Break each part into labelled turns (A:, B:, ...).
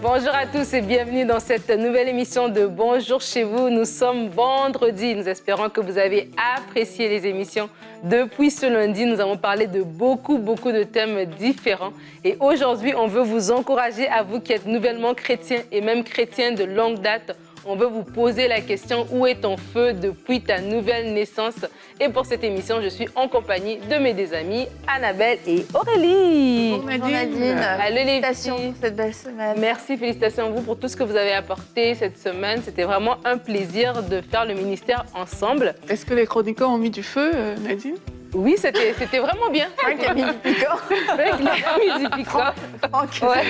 A: Bonjour à tous et bienvenue dans cette nouvelle émission de Bonjour chez vous. Nous sommes vendredi. Nous espérons que vous avez apprécié les émissions. Depuis ce lundi, nous avons parlé de beaucoup de thèmes différents. Et aujourd'hui, on veut vous encourager, à vous qui êtes nouvellement chrétiens et même chrétiens de longue date. On veut vous poser la question, où est ton feu depuis ta nouvelle naissance? Et pour cette émission, je suis en compagnie de mes deux amies, Annabelle et Aurélie.
B: Bonjour Nadine.
A: Allô les
B: Félicitations
A: filles.
B: pour cette belle semaine.
A: Merci, félicitations à vous pour tout ce que vous avez apporté cette semaine. C'était vraiment un plaisir de faire le ministère ensemble.
C: Est-ce que les chroniqueurs ont mis du feu, Nadine?
A: Oui, c'était vraiment bien.
B: Franck a mis du piquant.
A: Avec la musique piquant.
B: Franck,
A: Ouais.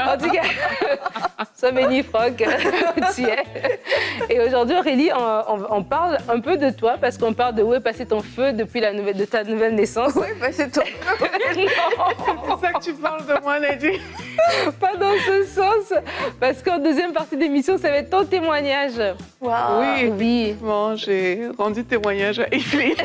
A: En tout cas, sois béni, Franck, tu y es. Et aujourd'hui, Aurélie, on parle un peu de toi parce qu'on parle de où est passé ton feu depuis de ta nouvelle naissance.
B: oui, bah c'est ton
C: C'est pour ça que tu parles de moi, Nadine.
A: Pas dans ce sens, parce qu'en deuxième partie d'émission, ça va être ton témoignage.
B: Waouh.
C: Oui,
A: Oui,
C: effectivement, j'ai rendu témoignage à Evelyne.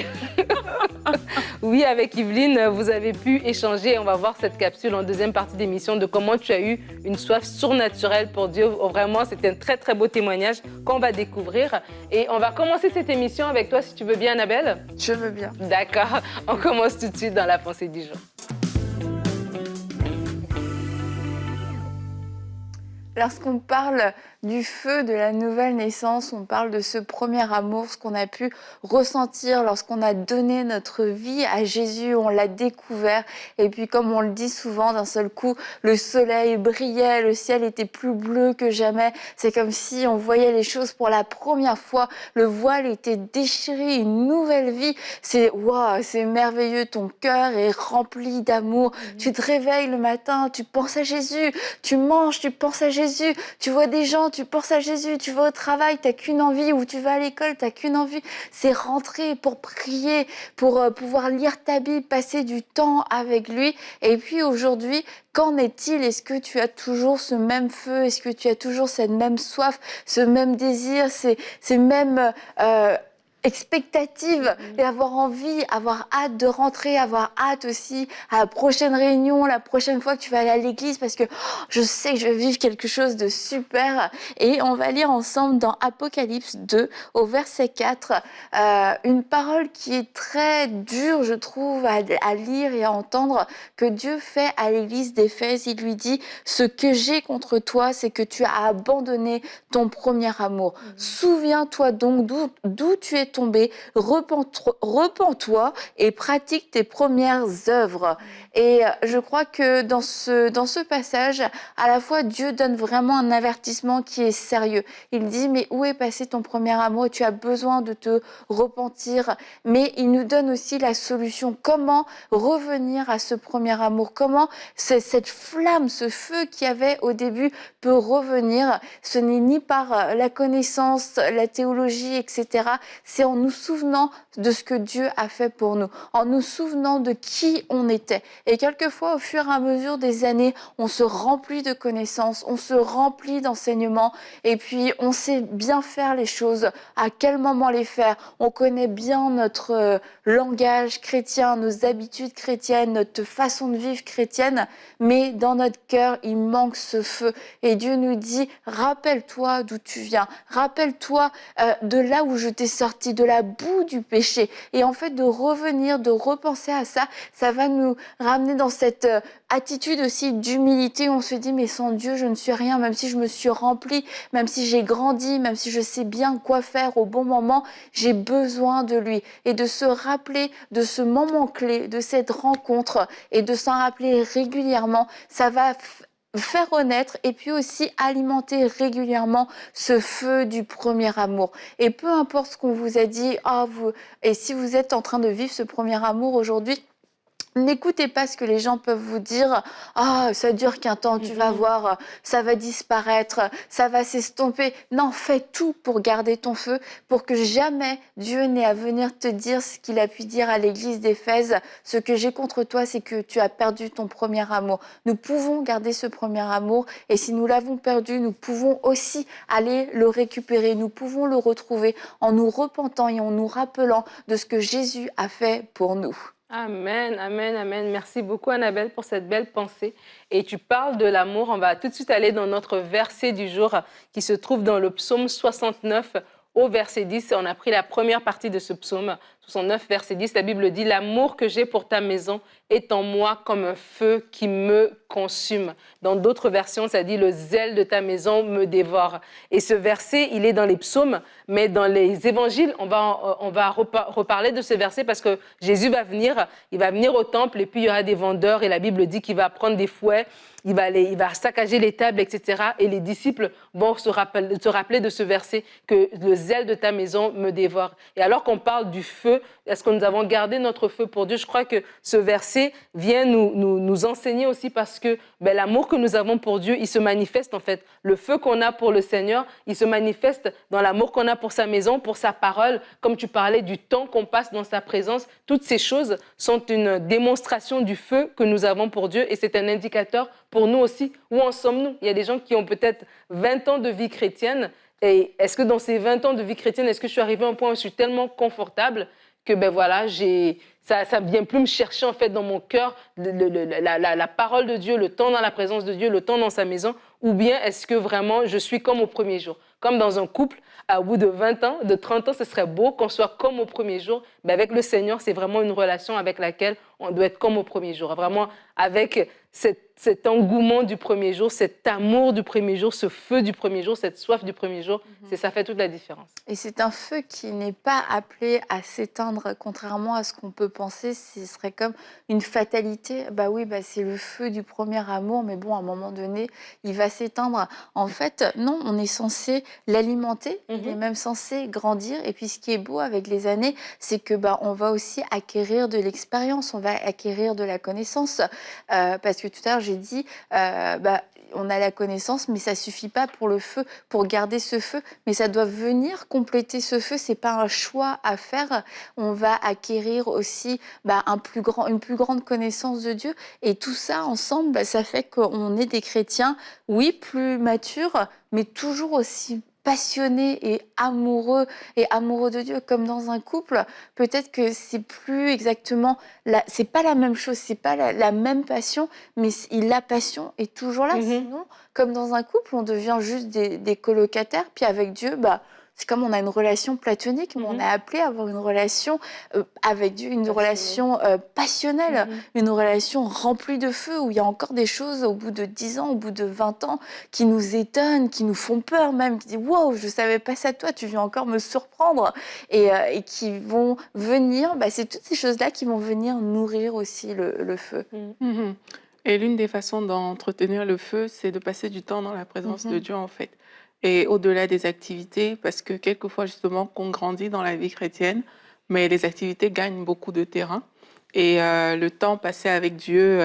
A: oui, avec Yveline, vous avez pu échanger. On va voir cette capsule en deuxième partie d'émission de comment tu as eu une soif surnaturelle pour Dieu. Vraiment, c'était un très beau témoignage qu'on va découvrir. Et on va commencer cette émission avec toi, si tu veux bien, Annabelle.
B: Je veux bien.
A: D'accord, on commence tout de suite dans la pensée du jour.
B: Lorsqu'on parle du feu de la nouvelle naissance, on parle de ce premier amour, ce qu'on a pu ressentir lorsqu'on a donné notre vie à Jésus, on l'a découvert. Et puis comme on le dit souvent, d'un seul coup, le soleil brillait, le ciel était plus bleu que jamais. C'est comme si on voyait les choses pour la première fois. Le voile était déchiré, une nouvelle vie. C'est waouh, c'est merveilleux, ton cœur est rempli d'amour. Tu te réveilles le matin, tu penses à Jésus, tu manges, tu penses à Jésus, tu vois des gens, tu penses à Jésus, tu vas au travail, t'as qu'une envie, ou tu vas à l'école, t'as qu'une envie, c'est rentrer pour prier, pour pouvoir lire ta Bible, passer du temps avec lui. Et puis aujourd'hui, qu'en est-il? Est-ce que tu as toujours ce même feu? Est-ce que tu as toujours cette même soif, ce même désir, ces mêmes expectative et avoir envie, avoir hâte de rentrer, avoir hâte aussi à la prochaine réunion, la prochaine fois que tu vas aller à l'église parce que je sais que je vais vivre quelque chose de super. Et on va lire ensemble dans Apocalypse 2 au verset 4 une parole qui est très dure, je trouve, à lire et à entendre, que Dieu fait à l'église d'Éphèse. Il lui dit: ce que j'ai contre toi, c'est que tu as abandonné ton premier amour. Souviens-toi donc d'où tu es tombé, repens-toi et pratique tes premières œuvres. Et je crois que dans ce passage, à la fois Dieu donne vraiment un avertissement qui est sérieux. Il dit: mais où est passé ton premier amour? Tu as besoin de te repentir. Mais il nous donne aussi la solution. Comment revenir à ce premier amour? Comment cette flamme, ce feu qu'il y avait au début peut revenir? Ce n'est ni par la connaissance, la théologie, etc. C'est en nous souvenant de ce que Dieu a fait pour nous, en nous souvenant de qui on était. Et quelquefois, au fur et à mesure des années, on se remplit de connaissances, on se remplit d'enseignements, et puis on sait bien faire les choses, à quel moment les faire. On connaît bien notre langage chrétien, nos habitudes chrétiennes, notre façon de vivre chrétienne, mais dans notre cœur, il manque ce feu. Et Dieu nous dit: rappelle-toi d'où tu viens, rappelle-toi de là où je t'ai sorti, de la boue du péché. Et en fait, de revenir, de repenser à ça, ça va nous ramener dans cette attitude aussi d'humilité où on se dit: mais sans Dieu, je ne suis rien, même si je me suis remplie, même si j'ai grandi, même si je sais bien quoi faire au bon moment, j'ai besoin de lui. Et de se rappeler de ce moment clé, de cette rencontre, et de s'en rappeler régulièrement, ça va faire renaître et puis aussi alimenter régulièrement ce feu du premier amour. Et peu importe ce qu'on vous a dit, et si vous êtes en train de vivre ce premier amour aujourd'hui, N'écoutez pas ce que les gens peuvent vous dire. Ah, ça dure qu'un temps, tu vas voir, ça va disparaître, ça va s'estomper. Non, fais tout pour garder ton feu, pour que jamais Dieu n'ait à venir te dire ce qu'il a pu dire à l'église d'Éphèse. Ce que j'ai contre toi, c'est que tu as perdu ton premier amour. Nous pouvons garder ce premier amour et si nous l'avons perdu, nous pouvons aussi aller le récupérer. Nous pouvons le retrouver en nous repentant et en nous rappelant de ce que Jésus a fait pour nous.
A: Amen, amen, amen. Merci beaucoup, Annabelle, pour cette belle pensée. Et tu parles de l'amour. On va tout de suite aller dans notre verset du jour qui se trouve dans le psaume 69 au verset 10. On a pris la première partie de ce psaume 69, verset 10. La Bible dit « L'amour que j'ai pour ta maison est en moi comme un feu qui me consume. » Dans d'autres versions, ça dit « Le zèle de ta maison me dévore. » Et ce verset, il est dans les psaumes, mais dans les évangiles, on va reparler de ce verset parce que Jésus va venir, il va venir au temple et puis il y aura des vendeurs et la Bible dit qu'il va prendre des fouets, il va saccager les tables, etc. Et les disciples vont se rappeler de ce verset que le zèle de ta maison me dévore. Et alors qu'on parle du feu, est-ce que nous avons gardé notre feu pour Dieu? Je crois que ce verset vient nous enseigner aussi parce que l'amour que nous avons pour Dieu, il se manifeste en fait. Le feu qu'on a pour le Seigneur, il se manifeste dans l'amour qu'on a pour sa maison, pour sa parole. Comme tu parlais du temps qu'on passe dans sa présence, toutes ces choses sont une démonstration du feu que nous avons pour Dieu et c'est un indicateur pour nous aussi. Où en sommes-nous? Il y a des gens qui ont peut-être 20 ans de vie chrétienne. Et est-ce que dans ces 20 ans de vie chrétienne, est-ce que je suis arrivée à un point où je suis tellement confortable que ça ne vient plus me chercher en fait dans mon cœur la parole de Dieu, le temps dans la présence de Dieu, le temps dans sa maison, ou bien est-ce que vraiment je suis comme au premier jour? Comme dans un couple, au bout de 20 ans, de 30 ans, ce serait beau qu'on soit comme au premier jour. Mais avec le Seigneur, c'est vraiment une relation avec laquelle on doit être comme au premier jour. Vraiment avec cet engouement du premier jour, cet amour du premier jour, ce feu du premier jour, cette soif du premier jour, ça fait toute la différence.
B: Et c'est un feu qui n'est pas appelé à s'éteindre, contrairement à ce qu'on peut penser, ce serait comme une fatalité. Bah oui, c'est le feu du premier amour, mais bon, à un moment donné, il va s'éteindre. En fait, non, on est censé l'alimenter, il est même censé grandir. Et puis, ce qui est beau avec les années, c'est que on va aussi acquérir de l'expérience, on va acquérir de la connaissance. Parce que tout à l'heure, j'ai dit, on a la connaissance, mais ça suffit pas pour le feu, pour garder ce feu, mais ça doit venir compléter ce feu. C'est pas un choix à faire. On va acquérir aussi une plus grande connaissance de Dieu, et tout ça ensemble, ça fait qu'on est des chrétiens, oui, plus matures, mais toujours aussi passionnés et amoureux de Dieu, comme dans un couple. Peut-être que c'est plus exactement, c'est pas la même chose, c'est pas la même passion, mais la passion est toujours là. Sinon, comme dans un couple, on devient juste des colocataires. Puis avec Dieu, c'est comme on a une relation platonique, mais on est appelé à avoir une relation avec Dieu, une relation passionnelle, une relation remplie de feu, où il y a encore des choses au bout de 10 ans, au bout de 20 ans, qui nous étonnent, qui nous font peur même, qui disent « Wow, je ne savais pas ça de toi, tu viens encore me surprendre » et qui vont venir, c'est toutes ces choses-là qui vont venir nourrir aussi le feu.
C: Et l'une des façons d'entretenir le feu, c'est de passer du temps dans la présence de Dieu, en fait. Et au-delà des activités, parce que quelquefois, justement, qu'on grandit dans la vie chrétienne, mais les activités gagnent beaucoup de terrain. Et le temps passé avec Dieu,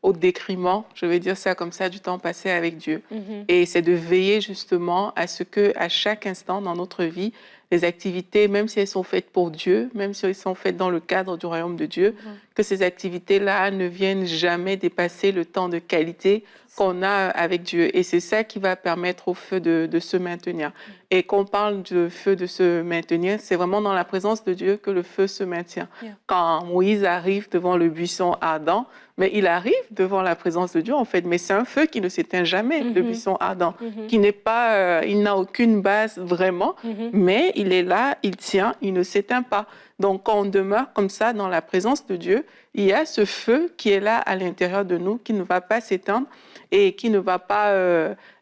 C: au détriment, je vais dire ça comme ça, du temps passé avec Dieu. Et c'est de veiller justement à ce qu'à chaque instant dans notre vie, les activités, même si elles sont faites pour Dieu, même si elles sont faites dans le cadre du royaume de Dieu, que ces activités-là ne viennent jamais dépasser le temps de qualité qu'on a avec Dieu. Et c'est ça qui va permettre au feu de se maintenir. Et quand on parle de feu de se maintenir, c'est vraiment dans la présence de Dieu que le feu se maintient. Quand Moïse arrive devant le buisson ardent, mais il arrive devant la présence de Dieu, en fait, mais c'est un feu qui ne s'éteint jamais, le buisson ardent, qui n'est pas, il n'a aucune base vraiment, mais il est là, il tient, il ne s'éteint pas. Donc, quand on demeure comme ça dans la présence de Dieu, il y a ce feu qui est là à l'intérieur de nous, qui ne va pas s'éteindre et qui ne va pas...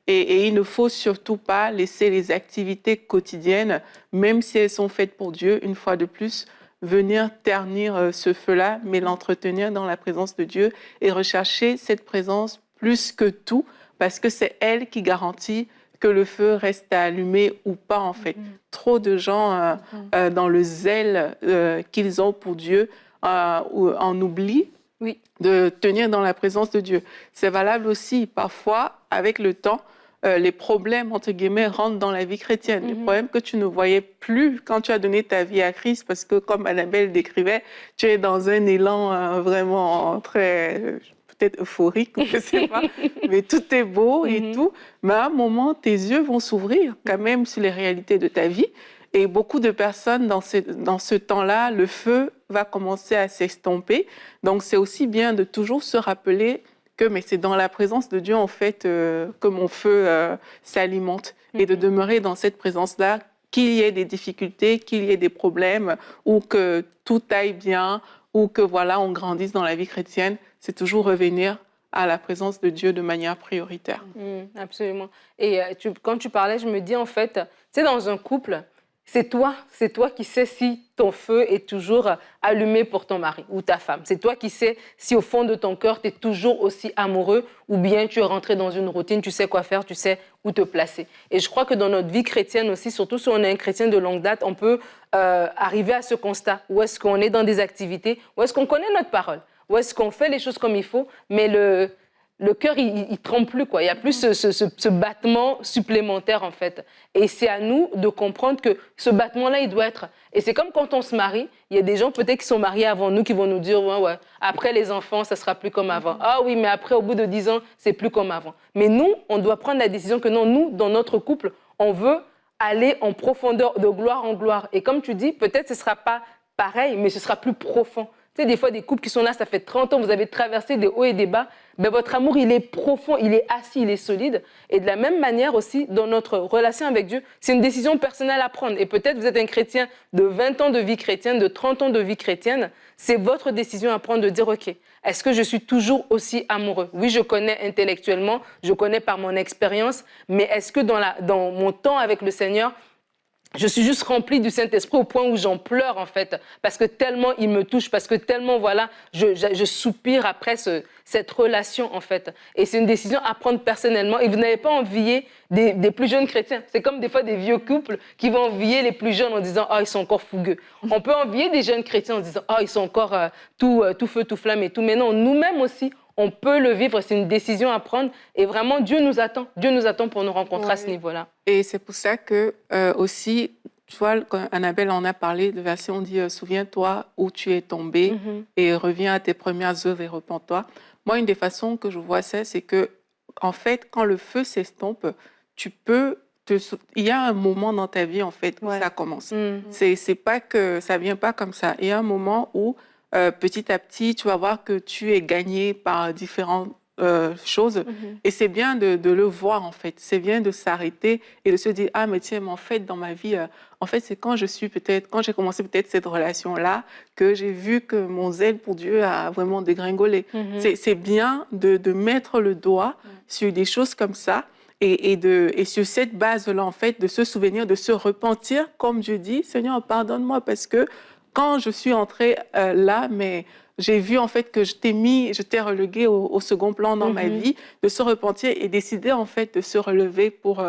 C: Et il ne faut surtout pas laisser les activités quotidiennes, même si elles sont faites pour Dieu, une fois de plus, venir ternir ce feu-là, mais l'entretenir dans la présence de Dieu et rechercher cette présence plus que tout, parce que c'est elle qui garantit que le feu reste allumé ou pas, en fait. Trop de gens, dans le zèle qu'ils ont pour Dieu, ou en oubli
A: Oui.
C: de tenir dans la présence de Dieu. C'est valable aussi, parfois, avec le temps, les problèmes, entre guillemets, rentrent dans la vie chrétienne. Les problèmes que tu ne voyais plus quand tu as donné ta vie à Christ, parce que, comme Annabelle décrivait, tu es dans un élan vraiment très, peut-être euphorique, je ne sais pas, mais tout est beau et tout. Mais à un moment, tes yeux vont s'ouvrir quand même sur les réalités de ta vie. Et beaucoup de personnes, dans ce temps-là, le feu va commencer à s'estomper. Donc, c'est aussi bien de toujours se rappeler que mais c'est dans la présence de Dieu, en fait, que mon feu s'alimente. Et de demeurer dans cette présence-là, qu'il y ait des difficultés, qu'il y ait des problèmes, ou que tout aille bien, ou que, voilà, on grandisse dans la vie chrétienne, c'est toujours revenir à la présence de Dieu de manière prioritaire.
A: Absolument. Et quand tu parlais, je me dis, en fait, tu sais, dans un couple, c'est toi qui sais si ton feu est toujours allumé pour ton mari ou ta femme. C'est toi qui sais si au fond de ton cœur, tu es toujours aussi amoureux ou bien tu es rentré dans une routine, tu sais quoi faire, tu sais où te placer. Et je crois que dans notre vie chrétienne aussi, surtout si on est un chrétien de longue date, on peut arriver à ce constat. Où est-ce qu'on est dans des activités, où est-ce qu'on connaît notre parole, où est-ce qu'on fait les choses comme il faut, mais le cœur, il tremble plus, quoi. Il n'y a plus ce battement supplémentaire, en fait. Et c'est à nous de comprendre que ce battement-là, il doit être... Et c'est comme quand on se marie, il y a des gens peut-être qui sont mariés avant nous qui vont nous dire, ouais, après les enfants, ça sera plus comme avant. Ah oui, mais après, au bout de 10 ans, c'est plus comme avant. Mais nous, on doit prendre la décision que non, nous, dans notre couple, on veut aller en profondeur, de gloire en gloire. Et comme tu dis, peut-être ce ne sera pas pareil, mais ce sera plus profond. Tu sais, des fois, des couples qui sont là, ça fait 30 ans, vous avez traversé des hauts et des bas, ben, votre amour, il est profond, il est assis, il est solide. Et de la même manière aussi, dans notre relation avec Dieu, c'est une décision personnelle à prendre. Et peut-être vous êtes un chrétien de 20 ans de vie chrétienne, de 30 ans de vie chrétienne, c'est votre décision à prendre de dire, OK, est-ce que je suis toujours aussi amoureux? Oui, je connais intellectuellement, je connais par mon expérience, mais est-ce que dans mon temps avec le Seigneur, je suis juste remplie du Saint-Esprit au point où j'en pleure, en fait, parce que tellement il me touche, parce que tellement, voilà, je soupire après cette relation, en fait. Et c'est une décision à prendre personnellement. Et vous n'avez pas envié des plus jeunes chrétiens. C'est comme des fois des vieux couples qui vont envier les plus jeunes en disant « Ah, ils sont encore fougueux ». On peut envier des jeunes chrétiens en disant « Ah, ils sont encore tout feu, tout flamme et tout ». Mais non, nous-mêmes aussi, on peut le vivre, c'est une décision à prendre. Et vraiment, Dieu nous attend. Dieu nous attend pour nous rencontrer à ce niveau-là.
C: Et c'est pour ça que aussi, tu vois, quand Annabelle en a parlé, le verset, on dit « Souviens-toi où tu es tombé et reviens à tes premières œuvres et repens-toi ». Moi, une des façons que je vois ça, c'est que, en fait, quand le feu s'estompe, tu peux... Il y a un moment dans ta vie, en fait, où ça commence. C'est pas que ça vient pas comme ça. Il y a un moment où petit à petit, tu vas voir que tu es gagné par différentes choses. Et c'est bien de le voir, en fait. C'est bien de s'arrêter et de se dire, ah, mais tiens, mais en fait, dans ma vie, en fait, c'est quand j'ai commencé peut-être cette relation-là, que j'ai vu que mon zèle pour Dieu a vraiment dégringolé. C'est bien de mettre le doigt sur des choses comme ça. Et sur cette base-là, en fait, de se souvenir, de se repentir, comme Dieu dit, Seigneur, pardonne-moi, parce que quand je suis entrée là, mais j'ai vu en fait que je t'ai relégué au second plan dans ma vie, de se repentir et décider en fait de se relever pour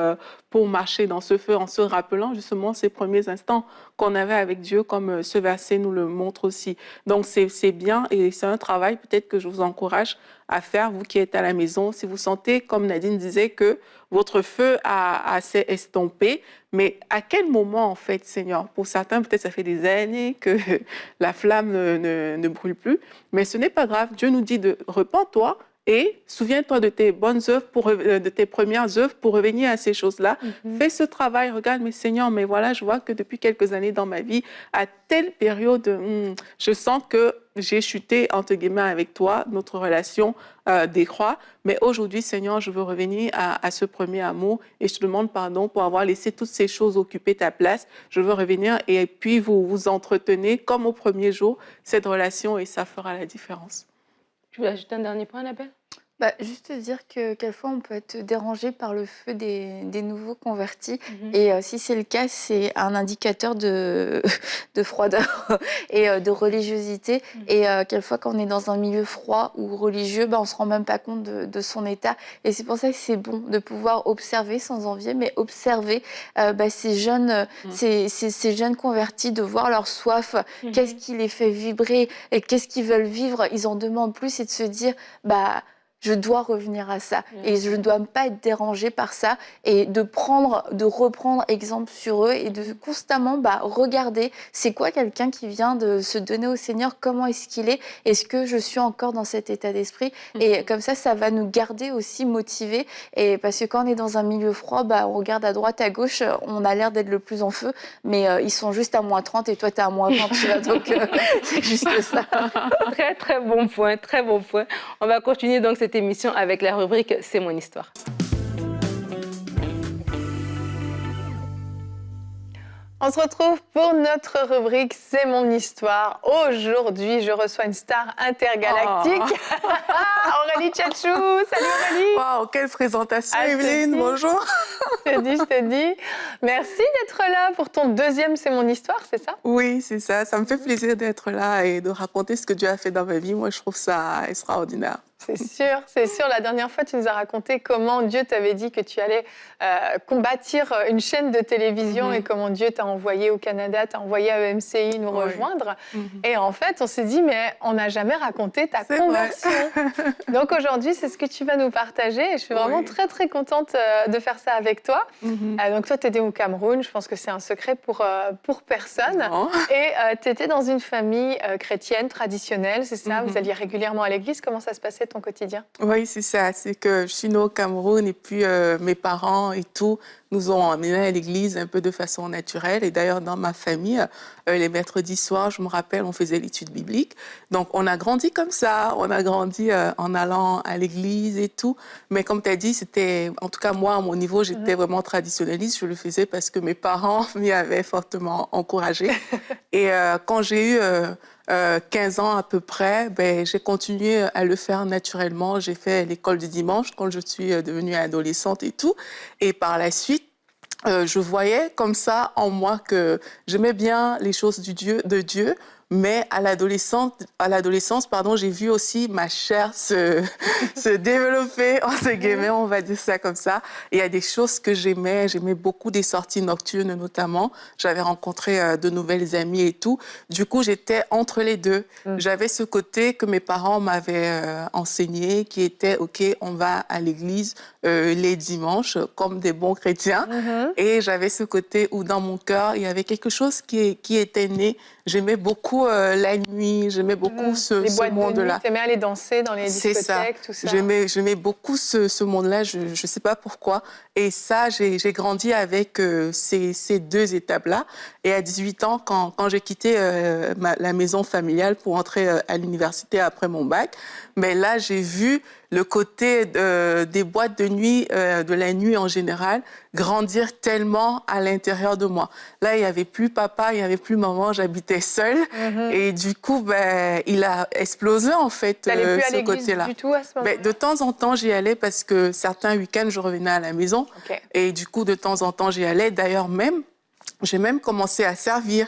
C: marcher dans ce feu en se rappelant justement ces premiers instants qu'on avait avec Dieu, comme ce verset nous le montre aussi. Donc c'est bien et c'est un travail peut-être que je vous encourage à faire, vous qui êtes à la maison, si vous sentez, comme Nadine disait, que votre feu a assez estompé, mais à quel moment, en fait, Seigneur? Pour certains, peut-être ça fait des années que la flamme ne brûle plus, mais ce n'est pas grave. Dieu nous dit de repens-toi et souviens-toi de tes bonnes œuvres, de tes premières œuvres pour revenir à ces choses-là. Fais ce travail, regarde, mais Seigneur, mais voilà, je vois que depuis quelques années dans ma vie, à telle période, je sens que j'ai chuté, entre guillemets, avec toi, notre relation décroît. Mais aujourd'hui, Seigneur, je veux revenir à ce premier amour et je te demande pardon pour avoir laissé toutes ces choses occuper ta place. Je veux revenir et puis vous entretenez, comme au premier jour, cette relation et ça fera la différence.
A: Tu veux ajouter un dernier point, Annabelle?
B: Juste dire que quelquefois on peut être dérangé par le feu des nouveaux convertis
A: Mhm.
B: et si c'est le cas, c'est un indicateur de, de froideur et de religiosité.
A: Mhm.
B: Et quelquefois quand on est dans un milieu froid ou religieux, on se rend même pas compte de son état. Et c'est pour ça que c'est bon de pouvoir observer sans envier, mais observer ces jeunes,
C: Mm.
B: ces jeunes convertis, de voir leur soif, qu'est-ce
A: Mhm.
B: qui les fait vibrer et qu'est-ce qu'ils veulent vivre. Ils en demandent plus et de se dire, je dois revenir à ça
A: Bien
B: et je ne
A: sûr.
B: dois pas être dérangée par ça et de reprendre exemple sur eux et de constamment regarder c'est quoi quelqu'un qui vient de se donner au Seigneur, comment est-ce qu'il est-ce que je suis encore dans cet état d'esprit et
C: Mhm.
B: comme ça va nous garder aussi motivés et parce que quand on est dans un milieu froid, on regarde à droite, à gauche, on a l'air d'être le plus en feu, mais ils sont juste à -30 et toi t'es à -20, tu vois, donc c'est juste ça.
A: Très, très bon point, très bon point. On va continuer donc cette émission avec la rubrique C'est mon histoire.
D: On se retrouve pour notre rubrique C'est mon histoire. Aujourd'hui, je reçois une star intergalactique. Aurélie Tchatchou. Salut Aurélie.
C: Waouh, quelle présentation,
D: Ah, je te
C: Evelyne,
D: dis.
C: bonjour.
D: Je te dis. Merci d'être là pour ton deuxième C'est mon histoire, c'est ça?
C: Oui, c'est ça. Ça me fait plaisir d'être là et de raconter ce que Dieu a fait dans ma vie. Moi, je trouve ça extraordinaire.
D: C'est sûr, c'est sûr. La dernière fois, tu nous as raconté comment Dieu t'avait dit que tu allais bâtir une chaîne de télévision et comment Dieu t'a envoyé au Canada, t'a envoyé à EMCI nous
C: Oui.
D: rejoindre.
C: Mhm.
D: Et en fait, on s'est dit, mais on n'a jamais raconté ta
C: C'est
D: conversion. Donc aujourd'hui, c'est ce que tu vas nous partager. Et je suis vraiment
C: Oui.
D: très, très contente de faire ça avec toi.
C: Mhm.
D: Donc toi, tu étais au Cameroun. Je pense que c'est un secret pour personne.
C: Non.
D: Et tu étais dans une famille chrétienne, traditionnelle, c'est ça?
C: Mhm.
D: Vous alliez régulièrement à l'église. Comment ça se passait ton quotidien?
C: Oui, c'est ça. C'est que je suis née au Cameroun et puis mes parents et tout nous ont emmenés à l'église un peu de façon naturelle. Et d'ailleurs, dans ma famille, les mercredis soirs, je me rappelle, on faisait l'étude biblique. Donc, on a grandi comme ça. On a grandi en allant à l'église et tout. Mais comme tu as dit, c'était, en tout cas, moi, à mon niveau, j'étais vraiment traditionnaliste. Je le faisais parce que mes parents m'y avaient fortement encouragée. Et quand j'ai eu 15 ans à peu près, j'ai continué à le faire naturellement. J'ai fait l'école du dimanche quand je suis devenue adolescente et tout. Et par la suite, je voyais comme ça en moi que j'aimais bien les choses de Dieu, mais à l'adolescence, j'ai vu aussi ma chair se développer, entre guillemets, on va dire ça comme ça. Et il y a des choses que j'aimais beaucoup des sorties nocturnes notamment. J'avais rencontré de nouvelles amies et tout. Du coup, j'étais entre les deux. J'avais ce côté que mes parents m'avaient enseigné, qui était, OK, on va à l'église les dimanches, comme des bons chrétiens. Et j'avais ce côté où, dans mon cœur, il y avait quelque chose qui était né. J'aimais beaucoup la nuit, j'aimais beaucoup
D: Les
C: ce
D: boîtes de nuit,
C: monde-là.
D: t'aimais aller danser dans les
C: C'est ça.
D: discothèques, tout ça.
C: J'aimais beaucoup ce monde-là, je ne sais pas pourquoi. Et ça, j'ai grandi avec ces deux étapes-là. Et à 18 ans, quand j'ai quitté la maison familiale pour entrer à l'université après mon bac, mais là, j'ai vu le côté des boîtes de nuit, de la nuit en général, grandir tellement à l'intérieur de moi. Là, il n'y avait plus papa, il n'y avait plus maman, j'habitais seule. Et du coup, il a explosé, en fait,
D: T'allais plus à
C: ce
D: l'église
C: côté-là.
D: du tout à ce moment-là?
C: De temps en temps, j'y allais parce que certains week-ends, je revenais à la maison.
D: Ok.
C: Et du coup, de temps en temps, j'y allais. D'ailleurs, j'ai même commencé à servir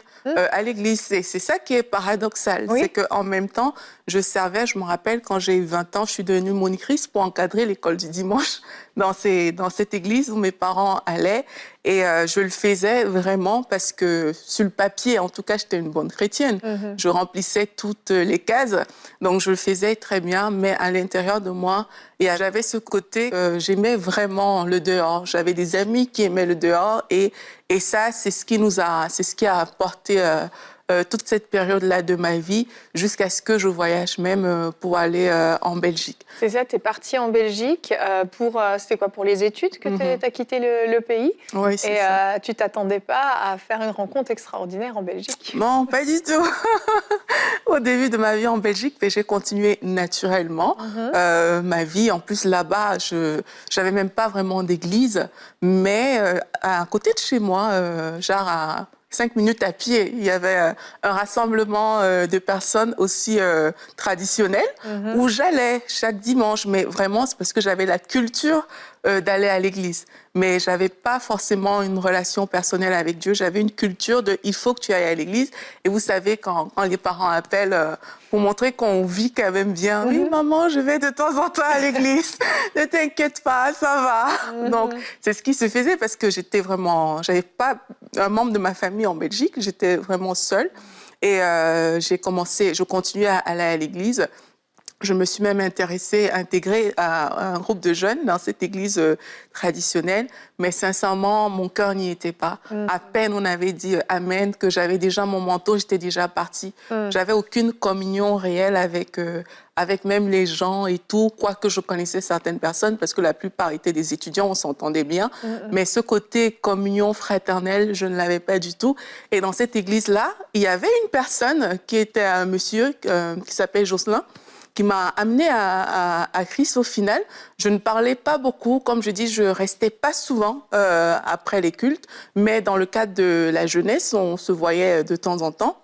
C: à l'église. C'est ça qui est paradoxal.
D: Oui.
C: C'est qu'en même temps, je servais, je me rappelle, quand j'ai eu 20 ans, je suis devenue monitrice pour encadrer l'école du dimanche dans cette église où mes parents allaient. Et je le faisais vraiment parce que, sur le papier, en tout cas, j'étais une bonne chrétienne. Je remplissais toutes les cases. Donc, je le faisais très bien. Mais à l'intérieur de moi, j'avais ce côté, j'aimais vraiment le dehors. J'avais des amis qui aimaient le dehors. Et ça, c'est ce qui a apporté toute cette période-là de ma vie jusqu'à ce que je voyage même pour aller en Belgique.
D: C'est ça, tu es partie en Belgique c'était quoi, pour les études que tu as quitté le pays?
C: Oui, c'est ça.
D: Et tu t'attendais pas à faire une rencontre extraordinaire en Belgique?
C: Non, pas du tout. Au début de ma vie en Belgique, j'ai continué naturellement ma vie. En plus, là-bas, je n'avais même pas vraiment d'église. Mais à côté de chez moi, genre à 5 minutes à pied. Il y avait un rassemblement de personnes aussi traditionnelles où j'allais chaque dimanche. Mais vraiment, c'est parce que j'avais la culture d'aller à l'église. Mais je n'avais pas forcément une relation personnelle avec Dieu. J'avais une culture de « il faut que tu ailles à l'église ». Et vous savez, quand les parents appellent pour montrer qu'on vit quand même bien, « Oui, maman, je vais de temps en temps à l'église. Ne t'inquiète pas, ça va. » Donc, c'est ce qui se faisait parce que j'avais pas un membre de ma famille en Belgique. J'étais vraiment seule. Et je continuais à aller à l'église. Je me suis même intégrée à un groupe de jeunes dans cette église traditionnelle, mais sincèrement, mon cœur n'y était pas. À peine on avait dit Amen, que j'avais déjà mon manteau, j'étais déjà partie. J'avais aucune communion réelle avec même les gens et tout, quoique je connaissais certaines personnes, parce que la plupart étaient des étudiants, on s'entendait bien. Mais ce côté communion fraternelle, je ne l'avais pas du tout. Et dans cette église-là, il y avait une personne qui était un monsieur qui s'appelle Jocelyn, qui m'a amenée à Christ au final. Je ne parlais pas beaucoup, comme je dis, je restais pas souvent après les cultes, mais dans le cadre de la jeunesse, on se voyait de temps en temps.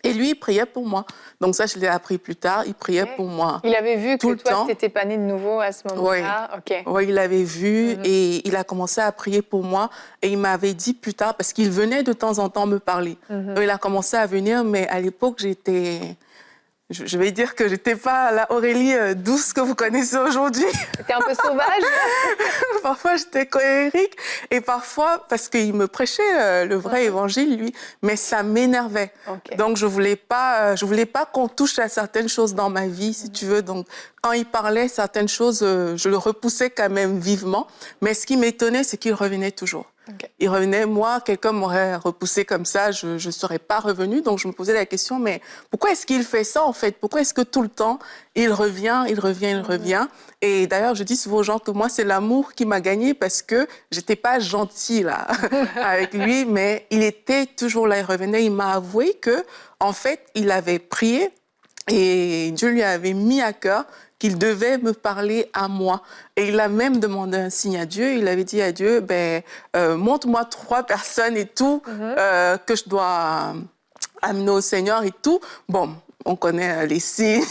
C: Et lui, il priait pour moi. Donc ça, je l'ai appris plus tard, il priait pour moi.
D: Il avait vu
C: tout
D: que
C: le
D: toi,
C: temps.
D: tu n'étais pas née de nouveau à ce moment-là.
C: Oui, oui, il l'avait vu et il a commencé à prier pour moi. Et il m'avait dit plus tard, parce qu'il venait de temps en temps me parler. Donc il a commencé à venir, mais à l'époque, je vais dire que j'étais pas la Aurélie douce que vous connaissez aujourd'hui.
D: T'étais un peu sauvage.
C: Parfois, j'étais colérique et parfois, parce qu'il me prêchait le vrai évangile, lui, mais ça m'énervait. Donc, je voulais pas qu'on touche à certaines choses dans ma vie, si tu veux. Donc, quand il parlait certaines choses, je le repoussais quand même vivement. Mais ce qui m'étonnait, c'est qu'il revenait toujours. Il revenait, moi, quelqu'un m'aurait repoussé comme ça, je ne serais pas revenue. Donc, je me posais la question, mais pourquoi est-ce qu'il fait ça, en fait? Pourquoi est-ce que tout le temps, il revient? Et d'ailleurs, je dis souvent aux gens que moi, c'est l'amour qui m'a gagnée parce que j'étais pas gentille, là, avec lui, mais il était toujours là, il revenait. Il m'a avoué que, en fait, il avait prié et Dieu lui avait mis à cœur qu'il devait me parler à moi. Et il a même demandé un signe à Dieu. Il avait dit à Dieu, montre-moi 3 personnes et tout, que je dois amener au Seigneur et tout. Bon, on connaît les signes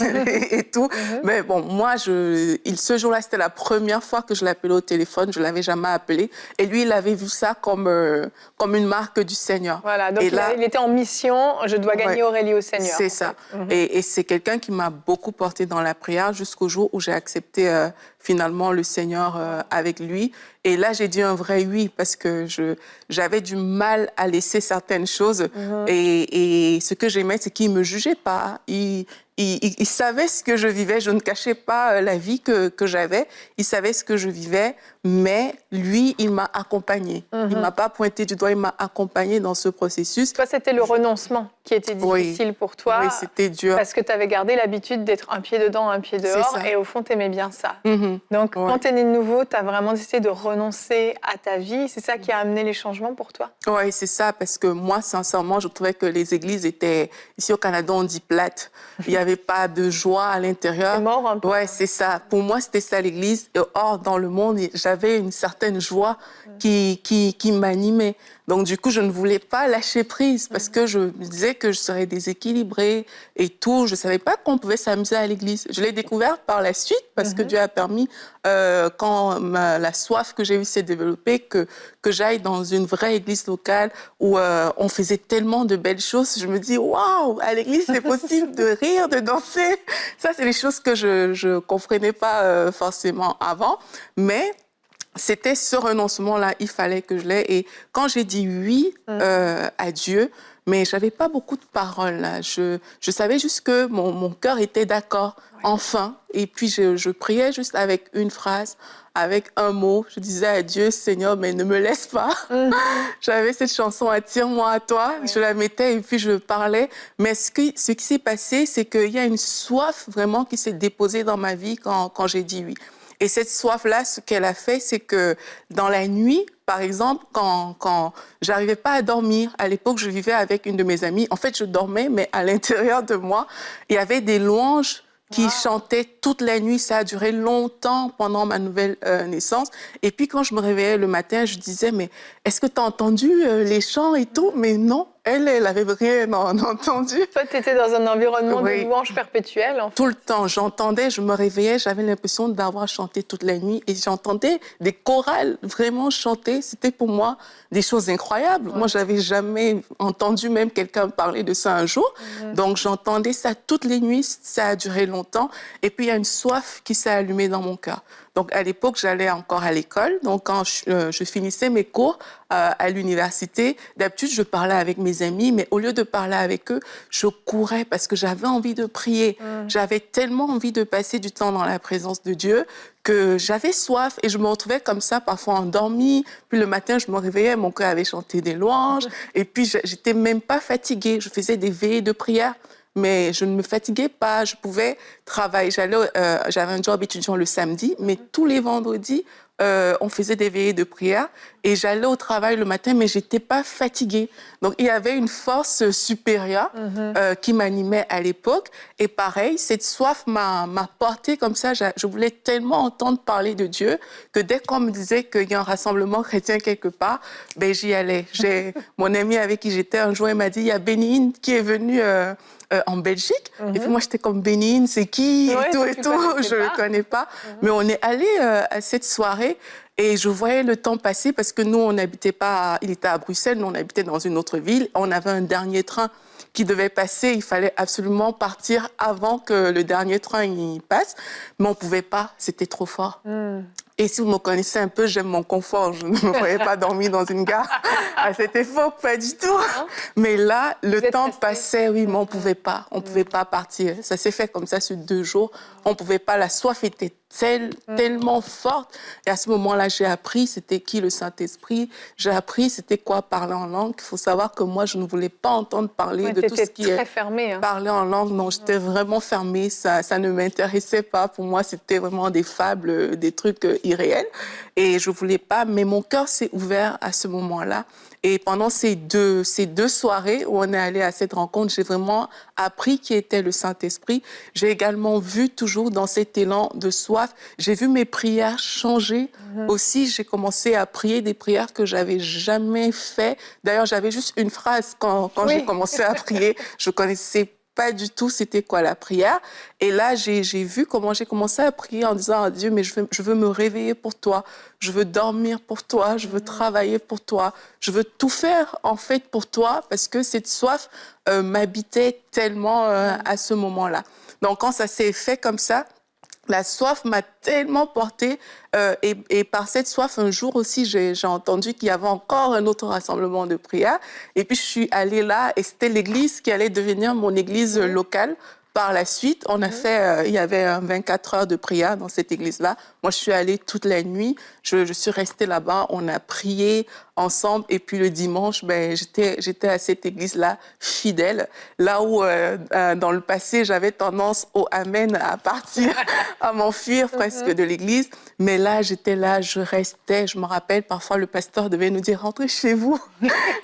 C: et tout. Mais bon, moi, ce jour-là, c'était la première fois que je l'appelais au téléphone. Je ne l'avais jamais appelé. Et lui, il avait vu ça comme une marque du Seigneur.
D: Voilà, donc il était en mission. Je dois gagner Aurélie au Seigneur.
C: C'est ça. Et c'est quelqu'un qui m'a beaucoup porté dans la prière jusqu'au jour où j'ai accepté finalement le Seigneur avec lui. Et là, j'ai dit un vrai oui parce que j'avais du mal à laisser certaines choses. Et ce que j'aimais, c'est qu'il ne me jugeait pas. Il savait ce que je vivais. Je ne cachais pas la vie que j'avais. Il savait ce que je vivais. Mais lui, il m'a accompagnée. Il ne m'a pas pointé du doigt, il m'a accompagnée dans ce processus.
D: Toi, c'était le renoncement qui était difficile pour toi.
C: Oui, c'était dur.
D: Parce que tu avais gardé l'habitude d'être un pied dedans, un pied dehors. Et au fond, tu aimais bien ça. Donc, quand tu es née de nouveau, tu as vraiment décidé de renoncer à ta vie. C'est ça qui a amené les changements pour toi?
C: Oui, c'est ça. Parce que moi, sincèrement, je trouvais que les églises étaient, ici au Canada, on dit plates. Il n'y avait pas de joie à l'intérieur.
D: C'est mort un peu.
C: Oui, c'est ça. Pour moi, c'était ça l'église. Et or, dans le monde, j'avais une certaine joie qui m'animait. Donc, du coup, je ne voulais pas lâcher prise parce que je me disais que je serais déséquilibrée et tout. Je ne savais pas qu'on pouvait s'amuser à l'église. Je l'ai découvert par la suite parce que Dieu a permis, quand la soif que j'ai eue s'est développée, que j'aille dans une vraie église locale où on faisait tellement de belles choses. Je me dis, waouh, à l'église, c'est possible de rire, de danser. Ça, c'est des choses que je ne comprenais pas forcément avant. Mais c'était ce renoncement-là, il fallait que je l'aie. Et quand j'ai dit oui à Dieu, mais je n'avais pas beaucoup de paroles. Là. Je savais juste que mon cœur était d'accord, enfin. Et puis, je priais juste avec une phrase, avec un mot. Je disais à Dieu, Seigneur, mais ne me laisse pas. J'avais cette chanson, Attire-moi à toi. Je la mettais et puis je parlais. Mais ce qui s'est passé, c'est qu'il y a une soif vraiment qui s'est déposée dans ma vie quand j'ai dit oui. Et cette soif-là, ce qu'elle a fait, c'est que dans la nuit, par exemple, quand j'arrivais pas à dormir, à l'époque, je vivais avec une de mes amies. En fait, je dormais, mais à l'intérieur de moi, il y avait des louanges qui chantait toute la nuit. Ça a duré longtemps pendant ma nouvelle naissance. Et puis, quand je me réveillais le matin, je disais, mais est-ce que tu as entendu les chants et tout? Mais non, elle avait rien entendu.
D: Toi, tu étais dans un environnement
C: Oui.
D: de louange perpétuelle. En fait.
C: Tout le temps, j'entendais, je me réveillais, j'avais l'impression d'avoir chanté toute la nuit et j'entendais des chorales vraiment chanter. C'était pour moi des choses incroyables. Ouais. Moi, j'avais jamais entendu même quelqu'un parler de ça un jour. Donc, j'entendais ça toutes les nuits. Ça a duré longtemps. Et puis, il y a une soif qui s'est allumée dans mon cœur. Donc, à l'époque, j'allais encore à l'école. Donc, quand je finissais mes cours à l'université, d'habitude, je parlais avec mes amis, mais au lieu de parler avec eux, je courais parce que j'avais envie de prier. J'avais tellement envie de passer du temps dans la présence de Dieu que j'avais soif et je me retrouvais comme ça, parfois endormie. Puis le matin, je me réveillais, mon cœur avait chanté des louanges. Et puis, j'étais même pas fatiguée. Je faisais des veillées de prière. Mais je ne me fatiguais pas, je pouvais travailler. J'avais un job étudiant le samedi, mais tous les vendredis, on faisait des veillées de prière et j'allais au travail le matin, mais je n'étais pas fatiguée. Donc, il y avait une force supérieure qui m'animait à l'époque. Et pareil, cette soif m'a portée comme ça. Je voulais tellement entendre parler de Dieu que dès qu'on me disait qu'il y a un rassemblement chrétien quelque part, ben, j'y allais. Mon ami avec qui j'étais un jour, il m'a dit, il y a Bénigne qui est venue... en Belgique. Et puis moi, j'étais comme Bénigne, c'est qui?
D: Ouais,
C: et tout, je ne le connais pas. Mais on est allé à cette soirée et je voyais le temps passer parce que nous, on n'habitait pas, il était à Bruxelles, nous, on habitait dans une autre ville. On avait un dernier train qui devait passer. Il fallait absolument partir avant que le dernier train y passe. Mais on ne pouvait pas, c'était trop fort. Et si vous me connaissez un peu, j'aime mon confort. Je ne me voyais pas dormir dans une gare à cette époque, pas du tout. Mais là, le temps passait, oui, mais on ne pouvait pas. On ne pouvait pas partir. Ça s'est fait comme ça sur 2 jours. On ne pouvait pas. La soif était tellement forte. Et à ce moment-là, j'ai appris c'était qui le Saint-Esprit. J'ai appris c'était quoi parler en langue. Il faut savoir que moi, je ne voulais pas entendre parler de tout ce qui est
D: fermée, hein.
C: Parler en langue. Non, j'étais vraiment fermée. Ça ne m'intéressait pas. Pour moi, c'était vraiment des fables, des trucs irréels. Et je ne voulais pas. Mais mon cœur s'est ouvert à ce moment-là. Et pendant ces deux soirées où on est allé à cette rencontre, j'ai vraiment appris qui était le Saint-Esprit. J'ai également vu toujours dans cet élan de soif, j'ai vu mes prières changer. Aussi, j'ai commencé à prier des prières que j'avais jamais fait. D'ailleurs, j'avais juste une phrase quand j'ai commencé à prier. Je connaissais pas du tout c'était quoi la prière. Et là, j'ai vu comment j'ai commencé à prier en disant à Dieu, mais je veux me réveiller pour toi, je veux dormir pour toi, je veux travailler pour toi, je veux tout faire en fait pour toi parce que cette soif m'habitait tellement à ce moment-là. Donc quand ça s'est fait comme ça, la soif m'a tellement portée et par cette soif, un jour aussi, j'ai entendu qu'il y avait encore un autre rassemblement de prière. Et puis, je suis allée là et c'était l'église qui allait devenir mon église locale. Par la suite, on a fait, il y avait 24 heures de prière dans cette église-là. Moi, je suis allée toute la nuit. Je suis restée là-bas. On a prié ensemble. Et puis le dimanche, ben, j'étais à cette église-là fidèle. Là où, dans le passé, j'avais tendance au amen à partir, à m'enfuir presque de l'église. Mais là, j'étais là, je restais. Je me rappelle, parfois, le pasteur devait nous dire « Rentrez chez vous.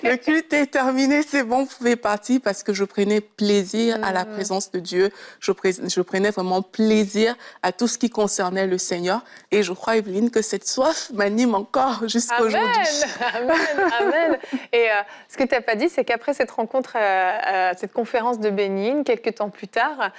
C: Le culte est terminé, c'est bon, vous pouvez partir. » Parce que je prenais plaisir à la présence de Dieu. Je prenais vraiment plaisir à tout ce qui concernait le Seigneur. Et je crois, Evelyne, que cette soif m'anime encore jusqu'à aujourd'hui.
D: Amen, amen. Et ce que tu n'as pas dit, c'est qu'après cette rencontre, cette conférence de Bénigne, quelques temps plus tard,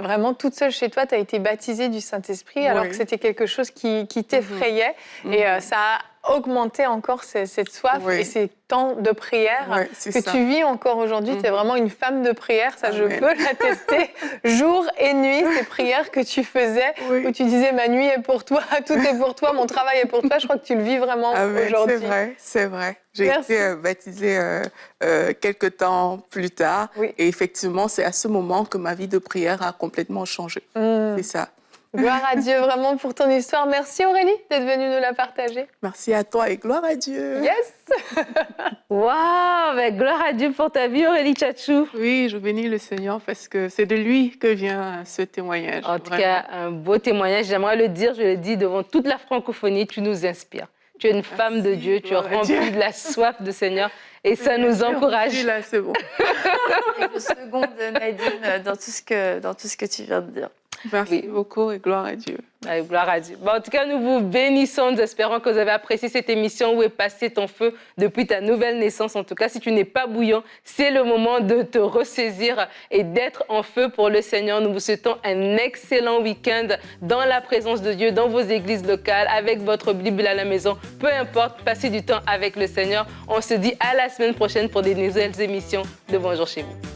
D: vraiment toute seule chez toi, tu as été baptisée du Saint-Esprit, alors que c'était quelque chose qui t'effrayait. Et ça a augmenté encore cette soif et ces temps de prière que tu vis encore aujourd'hui. Tu es vraiment une femme de prière, ça je peux l'attester. Jour et nuit, ces prières que tu faisais, où tu disais ma nuit est pour toi, tout est pour toi, mon travail est pour toi. Je crois que tu le vis vraiment aujourd'hui.
C: C'est vrai. J'ai été baptisée quelques temps plus tard. Et effectivement, c'est à ce moment que ma vie de prière a complètement changé. C'est ça.
D: Gloire à Dieu vraiment pour ton histoire. Merci Aurélie d'être venue nous la partager.
C: Merci à toi et gloire à Dieu.
D: Yes.
A: Waouh, ben, gloire à Dieu pour ta vie Aurélie Tchatchou.
C: Oui, je bénis le Seigneur parce que c'est de lui que vient ce témoignage.
A: En tout cas, un beau témoignage. J'aimerais le dire, je le dis devant toute la francophonie, tu nous inspires. Tu es une femme de Dieu, tu es remplie de la soif du Seigneur et ça nous encourage.
C: Là, c'est bon.
B: Et le second de Nadine dans tout ce que tu viens de dire.
C: Merci beaucoup et gloire à Dieu.
A: Allez, gloire à Dieu. Bon, en tout cas, nous vous bénissons. Nous espérons que vous avez apprécié cette émission. Où est passé ton feu depuis ta nouvelle naissance? En tout cas, si tu n'es pas bouillant, c'est le moment de te ressaisir et d'être en feu pour le Seigneur. Nous vous souhaitons un excellent week-end dans la présence de Dieu, dans vos églises locales, avec votre Bible à la maison. Peu importe, passez du temps avec le Seigneur. On se dit à la semaine prochaine pour des nouvelles émissions de Bonjour chez vous.